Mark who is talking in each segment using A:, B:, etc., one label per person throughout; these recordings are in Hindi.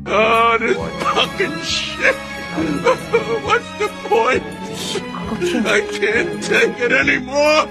A: Oh, this fucking shit. What's the point? I can't take it anymore.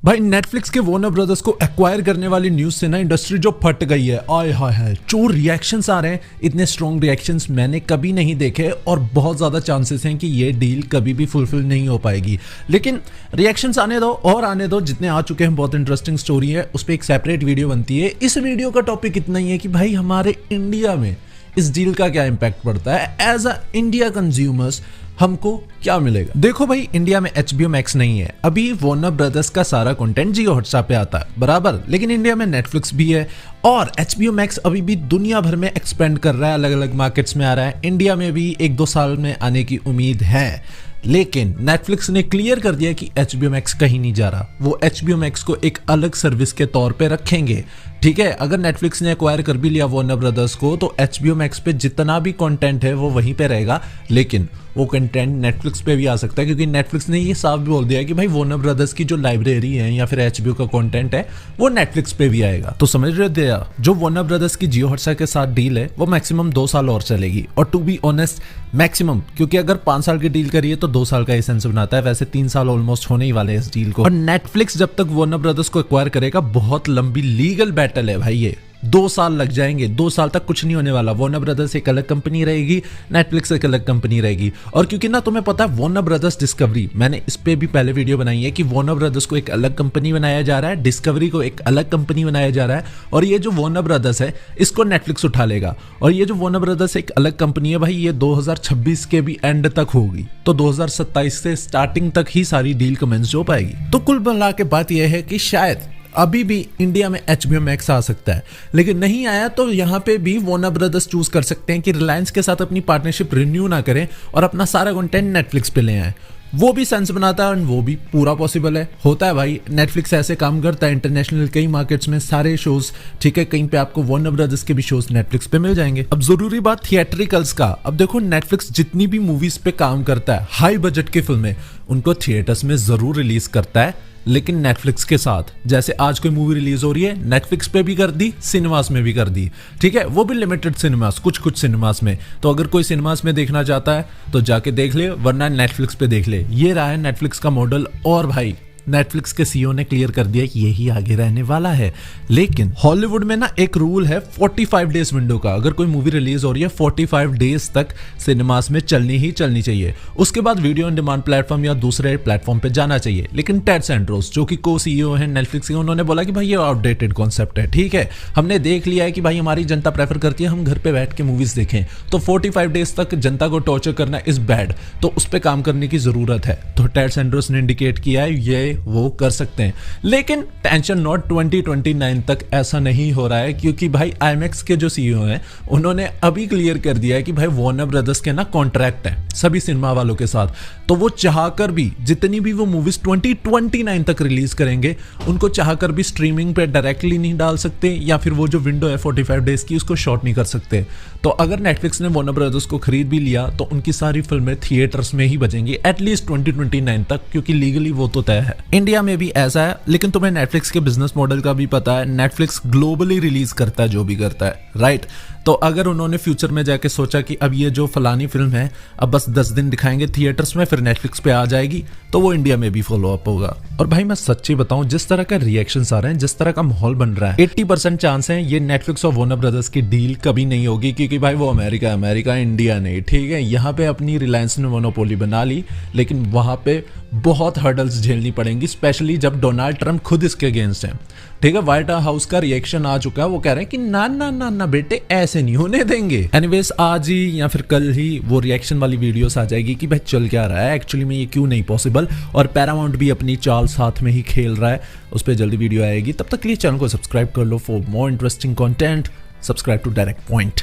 B: भाई नेटफ्लिक्स के वॉर्नर ब्रदर्स को एक्वायर करने वाली न्यूज से ना इंडस्ट्री जो फट गई है। आय हाय हाय, जो रिएक्शंस आ रहे हैं, इतने स्ट्रॉन्ग रिएक्शंस मैंने कभी नहीं देखे और बहुत ज्यादा चांसेस हैं कि ये डील कभी भी फुलफिल नहीं हो पाएगी। लेकिन रिएक्शंस आने दो और आने दो, जितने आ चुके हैं बहुत इंटरेस्टिंग स्टोरी है, उस पर एक सेपरेट वीडियो बनती है। इस वीडियो का टॉपिक इतना ही है कि भाई हमारे इंडिया में इस डील का क्या इंपैक्ट पड़ता है, एज अ इंडिया कंज्यूमर्स हमको क्या मिलेगा। देखो भाई, इंडिया में HBO Max नहीं है, अभी वॉर्नर ब्रदर्स का सारा कंटेंट जियो हॉटस्टार पे आता है बराबर, लेकिन इंडिया में नेटफ्लिक्स भी है और HBO Max अभी भी दुनिया भर में एक्सपेंड कर रहा है, अलग अलग मार्केट्स में आ रहा है। इंडिया में भी 1-2 साल में आने की उम्मीद है, लेकिन नेटफ्लिक्स ने क्लियर कर दिया कि HBO Max कहीं नहीं जा रहा, वो HBO Max को एक अलग सर्विस के तौर पे रखेंगे। ठीक है, अगर नेटफ्लिक्स ने एक्वायर कर भी लिया वॉर्नर ब्रदर्स को, तो HBO Max पे जितना भी कंटेंट है वो वहीं पे रहेगा, लेकिन वो कंटेंट नेटफ्लिक्स पे भी आ सकता है, क्योंकि नेटफ्लिक्स ने ये साफ बोल दिया है कि भाई वॉर्नर ब्रदर्स की जो लाइब्रेरी है या फिर HBO का कंटेंट है वो नेटफ्लिक्स पे भी आएगा। तो समझ रहे थे, जो वॉर्नर ब्रदर्स की जियो हॉटस्टार के साथ डील है वो मैक्सिमम 2 साल और चलेगी, और टू बी ऑनेस्ट मैक्सिमम, क्योंकि अगर 5 साल की डील करिए तो 2 साल का एसेंस बनाता है, वैसे 3 साल ऑलमोस्ट होने ही वाले हैं इस डील को। और नेटफ्लिक्स जब तक वॉर्नर ब्रदर्स को एक्वायर करेगा, बहुत लंबी लीगल बैटल है भाई, ये 2 साल लग जाएंगे। 2 साल तक कुछ नहीं होने वाला। वॉर्नर ब्रदर्स एक अलग कंपनी रहेगी, नेटफ्लिक्स एक अलग कंपनी रहेगी। और क्योंकि ना तुम्हें पता है वॉर्नर ब्रदर्स डिस्कवरी, मैंने इस पे भी पहले वीडियो बनाई है कि वॉर्नर ब्रदर्स को एक अलग कंपनी बनाया जा रहा है, डिस्कवरी को एक अलग कंपनी बनाया जा रहा है, और ये जो वॉर्नर ब्रदर्स है इसको नेटफ्लिक्स उठा लेगा। और ये जो वॉर्नर ब्रदर्स एक अलग कंपनी है भाई, ये 2026 के भी एंड तक होगी, तो 2027 से स्टार्टिंग तक ही सारी डील कमेंस हो पाएगी। तो कुल मिला के बात यह है कि शायद अभी भी इंडिया में HBO Max आ सकता है, लेकिन नहीं आया तो यहाँ पे भी वॉर्नर ब्रदर्स चूज कर सकते हैं कि रिलायंस के साथ अपनी पार्टनरशिप रिन्यू ना करें और अपना सारा कंटेंट नेटफ्लिक्स पे ले आए। वो भी सेंस बनाता है और वो भी पूरा पॉसिबल है, होता है भाई। नेटफ्लिक्स ऐसे काम करता है इंटरनेशनल कई मार्केट्स में सारे शोज, ठीक है, कहीं पे आपको वॉर्नर ब्रदर्स के भी शोज नेटफ्लिक्स पे मिल जाएंगे। अब जरूरी बात थिएट्रिकल्स का, अब देखो नेटफ्लिक्स जितनी भी मूवीज पे काम करता है, हाई बजट की फिल्में उनको थिएटर्स में जरूर रिलीज करता है, लेकिन नेटफ्लिक्स के साथ, जैसे आज कोई मूवी रिलीज हो रही है नेटफ्लिक्स पे भी कर दी, सिनेमास में भी कर दी, ठीक है, वो भी लिमिटेड सिनेमास, कुछ सिनेमास में। तो अगर कोई सिनेमास में देखना चाहता है तो जाके देख ले, वरना नेटफ्लिक्स पे देख ले। ये रहा है नेटफ्लिक्स का मॉडल, और भाई नेटफ्लिक्स के सीईओ ने क्लियर कर दिया कि यही आगे रहने वाला है। लेकिन हॉलीवुड में ना एक रूल है 45 डेज विंडो का, अगर कोई मूवी रिलीज हो रही है 45 डेज तक सिनेमास में चलनी ही चलनी चाहिए, उसके बाद वीडियो ऑन डिमांड प्लेटफॉर्म या दूसरे प्लेटफॉर्म पे जाना चाहिए। लेकिन टेड सैंड्रोस, जो कि को सीईओ है नेटफ्लिक्स के, उन्होंने बोला कि भाई ये आउटडेटेड कॉन्सेप्ट है, ठीक है, हमने देख लिया है कि भाई हमारी जनता प्रेफर करती है हम घर पे बैठ के मूवीज देखें, तो 45 डेज तक जनता को टॉर्चर करना इज बैड, तो उस पर काम करने की जरूरत है। तो टेड सैंड्रोस ने इंडिकेट किया है ये वो कर सकते हैं, लेकिन टेंशन नॉट, 2029 तक ऐसा नहीं हो रहा है, क्योंकि भाई IMAX के जो सीईओ हैं उन्होंने अभी क्लियर कर दिया है कि भाई वॉर्नर ब्रदर्स के ना कॉन्ट्रैक्ट है सभी सिनेमा वालों के साथ, तो वो चाहकर भी जितनी भी वो मूवीज 2029 तक रिलीज करेंगे उनको चाहकर भी स्ट्रीमिंग पे डायरेक्टली नहीं डाल सकते, या फिर वो जो विंडो है 45 डेज की उसको शॉर्ट नहीं कर सकते। तो अगर नेटफ्लिक्स ने वॉर्नर ब्रदर्स को खरीद भी लिया तो उनकी सारी फिल्में थिएटर्स में ही बजेंगी एटलीस्ट 2029 तक, क्योंकि लीगली वो तो तय है। इंडिया में भी ऐसा है, लेकिन तुम्हें नेटफ्लिक्स के बिजनेस मॉडल का भी पता है, नेटफ्लिक्स ग्लोबली रिलीज करता है जो भी करता है, राइट। तो अगर उन्होंने फ्यूचर में जाके सोचा कि अब ये जो फलानी फिल्म है अब बस 10 दिन दिखाएंगे थिएटर्स में, फिर नेटफ्लिक्स पे आ जाएगी, तो वो इंडिया में भी फॉलो अप होगा। और भाई मैं सच्ची बताऊं, जिस तरह का रिएक्शंस आ रहे हैं, जिस तरह का माहौल बन रहा है, 80% चांस है ये नेटफ्लिक्स और वॉर्नर ब्रदर्स की डील कभी नहीं होगी, क्योंकि भाई वो अमेरिका इंडिया नहीं, ठीक है। यहाँ पे अपनी रिलायंस ने मोनोपोली बना ली, लेकिन वहां पे बहुत हर्डल्स झेलनी पड़ेंगी, स्पेशली जब डोनाल्ड ट्रंप खुद इसके अगेंस्ट है, ठीक है। व्हाइट हाउस का रिएक्शन आ चुका है, वो कह रहे हैं कि ना ना ना ना बेटे ऐसे नहीं होने देंगे। एनीवेज आज ही या फिर कल ही वो रिएक्शन वाली वीडियोस आ जाएगी कि भाई चल क्या रहा है एक्चुअली में, ये क्यों नहीं पॉसिबल, और पैरामाउंट भी अपनी चाल साथ में ही खेल रहा है, उस पर जल्दी वीडियो आएगी। तब तक के लिए चैनल को सब्सक्राइब कर लो for more interesting content. Subscribe to direct point.